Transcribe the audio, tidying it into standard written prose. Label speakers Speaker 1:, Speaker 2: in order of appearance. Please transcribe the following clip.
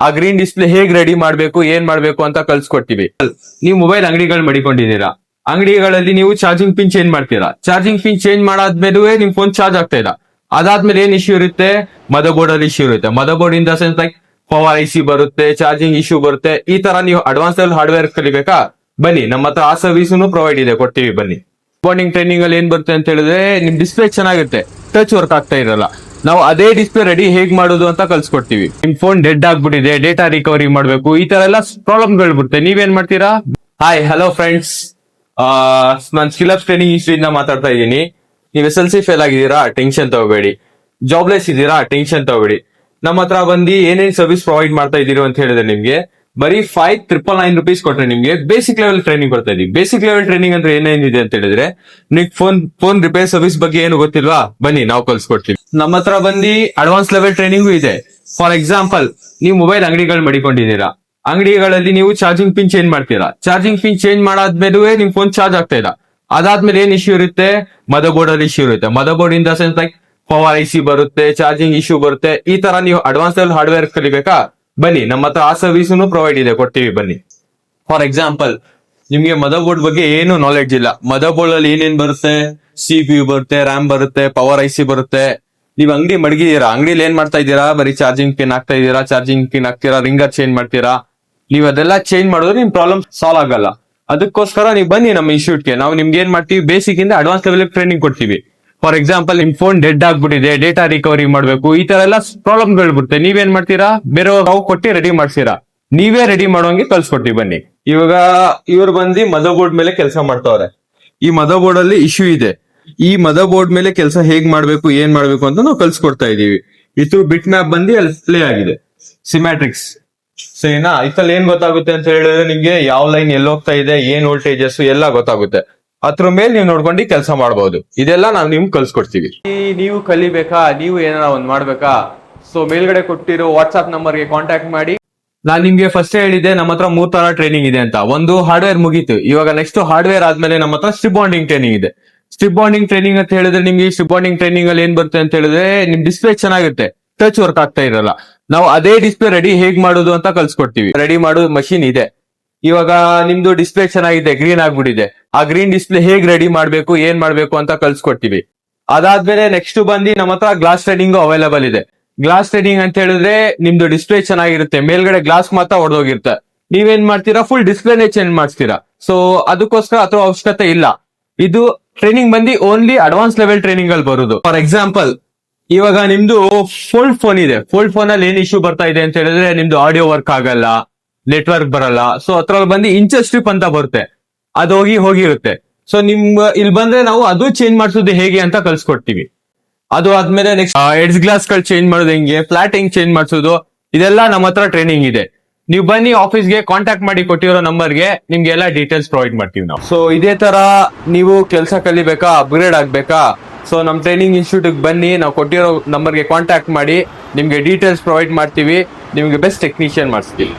Speaker 1: ಆ green display ಹೇಗ್ ready ಮಾಡ್ಬೇಕು ಏನ್ ಮಾಡ್ಬೇಕು ಅಂತ ಕಲ್ಸ್ಕೊಡ್ತೀವಿ. ನೀವು ಮೊಬೈಲ್ ಅಂಗಡಿಗಳು ಮಡಿಕೊಂಡಿದ್ದೀರಾ, ಅಂಗಡಿಗಳಲ್ಲಿ ನೀವು ಚಾರ್ಜಿಂಗ್ ಪಿನ್ ಚೇಂಜ್ ಮಾಡ್ತೀರಾ. ಚಾರ್ಜಿಂಗ್ ಪಿನ್ ಚೇಂಜ್ ಮಾಡಾದ್ಮೇಲೆ ನಿಮ್ ಫೋನ್ ಚಾರ್ಜ್ ಆಗ್ತಾ ಇಲ್ಲ. ಅದಾದ್ಮೇಲೆ ಏನ್ ಇಶ್ಯೂ ಇರುತ್ತೆ, ಮದರ್ ಬೋರ್ಡ್ ಅಲ್ಲಿ ಇಶ್ಯೂ ಇರುತ್ತೆ. Mother board in the sense like power IC ಬರುತ್ತೆ, ಚಾರ್ಜಿಂಗ್ ಇಶ್ಯೂ ಬರುತ್ತೆ. ಈ ತರ ನೀವು ಅಡ್ವಾನ್ಸ್ ಲೆವೆಲ್ ಹಾರ್ಡ್ವೇರ್ ಕಲಿಬೇಕಾ, ಬನ್ನಿ ನಮ್ಮ ಹತ್ರ ಆ ಸರ್ವಿಸ್ನು ಪ್ರೊವೈಡ್ ಇದೆ, ಕೊಡ್ತೀವಿ ಬನ್ನಿ. ಬಾಂಡಿಂಗ್ ಟ್ರೈನಿಂಗ್ ಅಲ್ಲಿ ಏನ್ ಬರುತ್ತೆ ಅಂತ ಹೇಳಿದ್ರೆ, ನಿಮ್ ಡಿಸ್ಪ್ಲೇ ಚೆನ್ನಾಗಿರುತ್ತೆ, ಟಚ್ ವರ್ಕ್ ಆಗ್ತಾ ಇರಲ್ಲ. ನಾವು ಅದೇ ಡಿಸ್ಪ್ಲೇ ರೆಡಿ ಹೇಗ್ ಮಾಡೋದು ಅಂತ ಕಲ್ಸ್ಕೊಡ್ತೀವಿ. ನಿಮ್ ಫೋನ್ ಡೆಡ್ ಆಗ್ಬಿಟ್ಟಿದೆ, ಡೇಟಾ ರಿಕವರಿ ಮಾಡ್ಬೇಕು, ಈ ತರ ಎಲ್ಲ ಪ್ರಾಬ್ಲಮ್ಗಳು ಬರುತ್ತೆ. ನೀವೇನ್ ಮಾಡ್ತೀರಾ? ಹಾಯ್ ಹಲೋ ಫ್ರೆಂಡ್ಸ್, ನಾನು ಸ್ಕಿಲ್ಅಪ್ಸ್ ಟ್ರೈನಿಂಗ್ ಇನ್ಸ್ಟಿಟ್ಯೂಟ್ ಮಾತಾಡ್ತಾ ಇದ್ದೀನಿ. ನೀವು SLC ಫೇಲ್ ಆಗಿದ್ದೀರಾ, ಟೆನ್ಷನ್ ತಗೋಬೇಡಿ. ಜಾಬ್ಲೆಸ್ ಇದ್ದೀರಾ, ಟೆನ್ಷನ್ ತಗೋಬೇಡಿ. ನಮ್ಮ ಹತ್ರ ಬಂದು ಏನೇನ್ ಸರ್ವಿಸ್ ಪ್ರೊವೈಡ್ ಮಾಡ್ತಾ ಇದೀರಿ ಅಂತ ಹೇಳಿದ್ರೆ, ನಿಮ್ಗೆ ಬರೀ 5,999 rupees ಕೊಟ್ರೆ ನಿಮ್ಗೆ ಬೇಸಿಕ್ ಲೆವೆಲ್ ಟ್ರೈನಿಂಗ್ ಕೊಡ್ತಾ ಇದೀವಿ. ಬೇಸಿಕ್ ಲೆವೆಲ್ ಟ್ರೈನಿಂಗ್ ಅಂದ್ರೆ ಏನೇನಿದೆ ಅಂತ ಹೇಳಿದ್ರೆ, ನಿಮ್ಗೆ ಫೋನ್ ರಿಪೇರ್ ಸರ್ವಿಸ್ ಬಗ್ಗೆ ಏನು ಗೊತ್ತಿಲ್ವಾ, ಬನ್ನಿ ನಾವು ಕಲ್ಸ್ಕೊಡ್ತೀವಿ. ನಮ್ಮ ಹತ್ರ ಬಂದು ಅಡ್ವಾನ್ಸ್ ಲೆವೆಲ್ ಟ್ರೈನಿಂಗು ಇದೆ. ಫಾರ್ ಎಕ್ಸಾಂಪಲ್, ನೀವು ಮೊಬೈಲ್ ಅಂಗಡಿಗಳು ಮಡಿಕೊಂಡಿದ್ದೀರಾ, ಅಂಗಡಿಗಳಲ್ಲಿ ನೀವು ಚಾರ್ಜಿಂಗ್ ಪಿನ್ ಚೇಂಜ್ ಮಾಡ್ತೀರಾ. ಚಾರ್ಜಿಂಗ್ ಪಿನ್ ಚೇಂಜ್ ಮಾಡಾದ್ಮೇಲೆ ನಿಮ್ ಫೋನ್ ಚಾರ್ಜ್ ಆಗ್ತಾ ಇಲ್ಲ. ಅದಾದ್ಮೇಲೆ ಏನ್ ಇಶ್ಯೂ ಇರುತ್ತೆ, ಮದರ್ ಬೋರ್ಡ್ ಅಲ್ಲಿ ಇಶ್ಯೂ ಇರುತ್ತೆ. Mother board in the sense like power IC ಬರುತ್ತೆ, ಚಾರ್ಜಿಂಗ್ ಇಶ್ಯೂ ಬರುತ್ತೆ. ಈ ತರ ನೀವು ಅಡ್ವಾನ್ಸ್ ಲೆವೆಲ್ ಹಾರ್ಡ್ವೇರ್ ಕಲಿಬೇಕಾ, ಬನ್ನಿ ನಮ್ಮ ಹತ್ರ ಆ ಸರ್ವಿಸ್ನು ಪ್ರೊವೈಡ್ ಇದೆ, ಕೊಡ್ತೀವಿ ಬನ್ನಿ. ಫಾರ್ ಎಕ್ಸಾಂಪಲ್, ನಿಮ್ಗೆ ಮದರ್ ಬೋರ್ಡ್ ಬಗ್ಗೆ ಏನು ನಾಲೆಡ್ಜ್ ಇಲ್ಲ. ಮದರ್ ಬೋರ್ಡ್ ಅಲ್ಲಿ ಏನೇನ್ ಬರುತ್ತೆ, CPU ಬರುತ್ತೆ, ರ್ಯಾಮ್ ಬರುತ್ತೆ, ಪವರ್ ಐಸಿ ಬರುತ್ತೆ. ನೀವು ಅಂಗಡಿ ಮಡಗಿದೀರಾ, ಅಂಗಡಿಲಿ ಏನ್ ಮಾಡ್ತಾ ಇದ್ದೀರಾ, ಬರೀ ಚಾರ್ಜಿಂಗ್ ಪಿನ್ ಹಾಕ್ತಾ ಇದ್ದೀರಾ, ಚಾರ್ಜಿಂಗ್ ಪಿನ್ ಹಾಕ್ತೀರಾ, ರಿಂಗರ್ ಚೇಂಜ್ ಮಾಡ್ತೀರಾ. ನೀವು ಅದೆಲ್ಲ ಚೇಂಜ್ ಮಾಡಿದ್ರೆ ನಿಮ್ ಪ್ರಾಬ್ಲಮ್ ಸಾಲ್ವ್ ಆಗಲ್ಲ. ಅದಕ್ಕೋಸ್ಕರ ನೀವು ಬನ್ನಿ ನಮ್ಮ ಇನ್ಸ್ಟಿಟ್ಯೂಟ್ಗೆ. ನಾವು ನಿಮ್ಗೆ ಏನ್ ಮಾಡ್ತೀವಿ, ಬೇಸಿಕ್ ಇಂದ ಅಡ್ವಾನ್ಸ್ ಲೆವೆಲ್ ಟ್ರೈನಿಂಗ್ ಕೊಡ್ತೀವಿ. ಫಾರ್ ಎಕ್ಸಾಂಪಲ್, ನಿಮ್ ಫೋನ್ ಡೆಡ್ ಆಗ್ಬಿಟ್ಟಿದೆ, ಡೇಟಾ ರಿಕವರಿ ಮಾಡ್ಬೇಕು, ಈ ತರ ಎಲ್ಲ ಪ್ರಾಬ್ಲಮ್ಗಳು ಬರುತ್ತೆ. ನೀವೇನ್ ಮಾಡ್ತೀರಾ, ಬೇರೆಯವ್ರು ಕೊಟ್ಟು ರೆಡಿ ಮಾಡ್ತೀರಾ. ನೀವೇ ರೆಡಿ ಮಾಡೋಂಗೆ ಕಲ್ಸ್ಕೊಡ್ತೀವಿ ಬನ್ನಿ. ಇವಾಗ ಇವ್ರು ಬಂದು ಮದರ್ ಬೋರ್ಡ್ ಮೇಲೆ ಕೆಲಸ ಮಾಡ್ತಾವ್ರೆ. ಈ ಮದರ್ ಬೋರ್ಡ್ ಅಲ್ಲಿ ಇಶ್ಯೂ ಇದೆ. ಈ ಮದರ್ ಬೋರ್ಡ್ ಮೇಲೆ ಕೆಲಸ ಹೇಗ್ ಮಾಡ್ಬೇಕು ಏನ್ ಮಾಡ್ಬೇಕು ಅಂತ ನಾವು ಕಲ್ಸ್ಕೊಡ್ತಾ ಇದೀವಿ. ಇದ್ರ ಬಿಟ್ ಮ್ಯಾಪ್ ಬಂದು ಅಲ್ಲಿ ಪ್ಲೇ ಆಗಿದೆ, ಸಿಮ್ಯಾಟ್ರಿಕ್ಸ್. ಸರಿನಾ? ಇದ್ರಲ್ಲಿ ಏನ್ ಗೊತ್ತಾಗುತ್ತೆ ಅಂತ ಹೇಳಿದ್ರೆ, ನಿಮ್ಗೆ ಯಾವ ಲೈನ್ ಎಲ್ಲಿ ಹೋಗ್ತಾ ಇದೆ, ಏನ್ ವೋಲ್ಟೇಜಸ್ ಎಲ್ಲ ಗೊತ್ತಾಗುತ್ತೆ. ಅದ್ರ ಮೇಲೆ ನೀವು ನೋಡ್ಕೊಂಡು ಕೆಲಸ ಮಾಡಬಹುದು. ಇದೆಲ್ಲ ನಾವು ನಿಮ್ಗೆ ಕಲ್ಸ್ಕೊಡ್ತೀವಿ. ನೀವು ಕಲಿಬೇಕಾ, ನೀವು ಏನಾರ ಒಂದ್ ಮಾಡ್ಬೇಕಾ, ಸೊ ಮೇಲ್ಗಡೆ ಕೊಟ್ಟಿರೋ ವಾಟ್ಸ್ಆಪ್ ನಂಬರ್ಗೆ ಕಾಂಟ್ಯಾಕ್ಟ್ ಮಾಡಿ. ನಾನ್ ನಿಮ್ಗೆ ಫಸ್ಟ್ ಹೇಳಿದ್ದೆ ನಮ್ಮ ಹತ್ರ 3 ತರ ಟ್ರೈನಿಂಗ್ ಇದೆ ಅಂತ. ಒಂದು ಹಾರ್ಡ್ವೇರ್ ಮುಗೀತು, ಇವಾಗ ನೆಕ್ಸ್ಟ್ ಹಾರ್ಡ್ವೇರ್ ಆದ್ಮೇಲೆ ನಮ್ಮ ಹತ್ರ ಸ್ಟ್ರಿಪ್ ಬಾಂಡಿಂಗ್ ಟ್ರೈನಿಂಗ್ ಇದೆ. ಸ್ಟ್ರಿಪ್ ಬಾಂಡಿಂಗ್ ಟ್ರೈನಿಂಗ್ ಅಂತ ಹೇಳಿದ್ರೆ, ನಿಮ್ಗೆ ಸ್ಟ್ರಿಪ್ ಬಾಂಡಿಂಗ್ ಟ್ರೈನಿಂಗ್ ಅಲ್ಲಿ ಏನ್ ಬರುತ್ತೆ ಅಂತ ಹೇಳಿದ್ರೆ, ನಿಮ್ ಡಿಸ್ಪ್ಲೇ ಚೆನ್ನಾಗಿರುತ್ತೆ, ಟಚ್ ವರ್ಕ್ ಆಗ್ತಾ ಇರಲ್ಲ. ನಾವು ಅದೇ ಡಿಸ್ಪ್ಲೇ ರೆಡಿ ಹೇಗ್ ಮಾಡೋದು ಅಂತ ಕಲ್ಸ್ಕೊಡ್ತೀವಿ. ರೆಡಿ ಮಾಡೋ ಮಷಿನ್ ಇದೆ. ಇವಾಗ ನಿಮ್ದು ಡಿಸ್ಪ್ಲೇ ಚೆನ್ನಾಗಿದೆ, ಗ್ರೀನ್ ಆಗ್ಬಿಟ್ಟಿದೆ, ಆ ಗ್ರೀನ್ ಡಿಸ್ಪ್ಲೇ ಹೇಗ್ ರೆಡಿ ಮಾಡ್ಬೇಕು ಏನ್ ಮಾಡ್ಬೇಕು ಅಂತ ಕಲ್ಸ್ಕೊಡ್ತೀವಿ. ಅದಾದ್ಮೇಲೆ ನೆಕ್ಸ್ಟ್ ಬಂದು ನಮ್ಮ ಹತ್ರ ಗ್ಲಾಸ್ ಟ್ರೈನಿಂಗ್ ಅವೈಲೇಬಲ್ ಇದೆ. ಗ್ಲಾಸ್ ಟ್ರೈನಿಂಗ್ ಅಂತ ಹೇಳಿದ್ರೆ, ನಿಮ್ದು ಡಿಸ್ಪ್ಲೇ ಚೆನ್ನಾಗಿರುತ್ತೆ, ಮೇಲ್ಗಡೆ ಗ್ಲಾಸ್ ಮಾತ್ರ ಹೊಡೆದೋಗಿರುತ್ತೆ. ನೀವೇನ್ ಮಾಡ್ತೀರಾ, ಫುಲ್ ಡಿಸ್ಪ್ಲೇನೇ ಚೇಂಜ್ ಮಾಡ್ತೀರಾ. ಸೊ ಅದಕ್ಕೋಸ್ಕರ ಅದ್ರ ಅವಶ್ಯಕತೆ ಇಲ್ಲ. ಇದು ಟ್ರೈನಿಂಗ್ ಬಂದು ಓನ್ಲಿ ಅಡ್ವಾನ್ಸ್ ಲೆವೆಲ್ ಟ್ರೈನಿಂಗ್ ಅಲ್ಲಿ ಬರುದು. ಫಾರ್ ಎಕ್ಸಾಂಪಲ್, ಇವಾಗ ನಿಮ್ದು ಫೋಲ್ಡ್ ಫೋನ್ ಇದೆ. ಫೋಲ್ಡ್ ಫೋನ್ ಅಲ್ಲಿ ಏನ್ ಇಶ್ಯೂ ಬರ್ತಾ ಇದೆ ಅಂತ ಹೇಳಿದ್ರೆ, ನಿಮ್ದು ಆಡಿಯೋ ವರ್ಕ್ ಆಗಲ್ಲ, ನೆಟ್ವರ್ಕ್ ಬರಲ್ಲ. ಸೊ ಅದ್ರಲ್ಲಿ ಬಂದು ಇಂಚರ್ ಸ್ಟ್ರಿಪ್ ಅಂತ ಬರುತ್ತೆ, ಅದು ಹೋಗಿರುತ್ತೆ. ಸೊ ನಿಮ್ ಇಲ್ಲಿ ಬಂದ್ರೆ ನಾವು ಅದು ಚೇಂಜ್ ಮಾಡಿಸೋದು ಹೇಗೆ ಅಂತ ಕಲ್ಸ್ಕೊಡ್ತೀವಿ. ಅದು ಆದ್ಮೇಲೆ ನೆಕ್ಸ್ಟ್ ಎಡ್ಜ್ ಗ್ಲಾಸ್ ಗಳು ಚೇಂಜ್ ಮಾಡೋದು ಹೆಂಗೆ, ಫ್ಲಾಟ್ ಹೆಂಗ್ ಚೇಂಜ್ ಮಾಡಿಸೋದು, ಇದೆಲ್ಲ ನಮ್ಮ ಹತ್ರ ಟ್ರೈನಿಂಗ್ ಇದೆ. ನೀವು ಬನ್ನಿ ಆಫೀಸ್ಗೆ, ಕಾಂಟ್ಯಾಕ್ಟ್ ಮಾಡಿ ಕೊಟ್ಟಿರೋ ನಂಬರ್ಗೆ, ನಿಮ್ಗೆ ಎಲ್ಲ ಡೀಟೇಲ್ಸ್ ಪ್ರೊವೈಡ್ ಮಾಡ್ತೀವಿ ನಾವು. ಸೊ ಇದೇ ತರ ನೀವು ಕೆಲಸ ಕಲಿಬೇಕಾ, ಅಪ್ಗ್ರೇಡ್ ಆಗ್ಬೇಕಾ, ಸೊ ನಮ್ ಟ್ರೈನಿಂಗ್ ಇನ್ಸ್ಟಿಟ್ಯೂಟ್ ಬನ್ನಿ, ನಾವು ಕೊಟ್ಟಿರೋ ನಂಬರ್ಗೆ ಕಾಂಟ್ಯಾಕ್ಟ್ ಮಾಡಿ, ನಿಮ್ಗೆ ಡೀಟೇಲ್ಸ್ ಪ್ರೊವೈಡ್ ಮಾಡ್ತೀವಿ, ನಿಮ್ಗೆ ಬೆಸ್ಟ್ ಟೆಕ್ನಿಷಿಯನ್ ಮಾಡಿಸ್ತೀವಿ.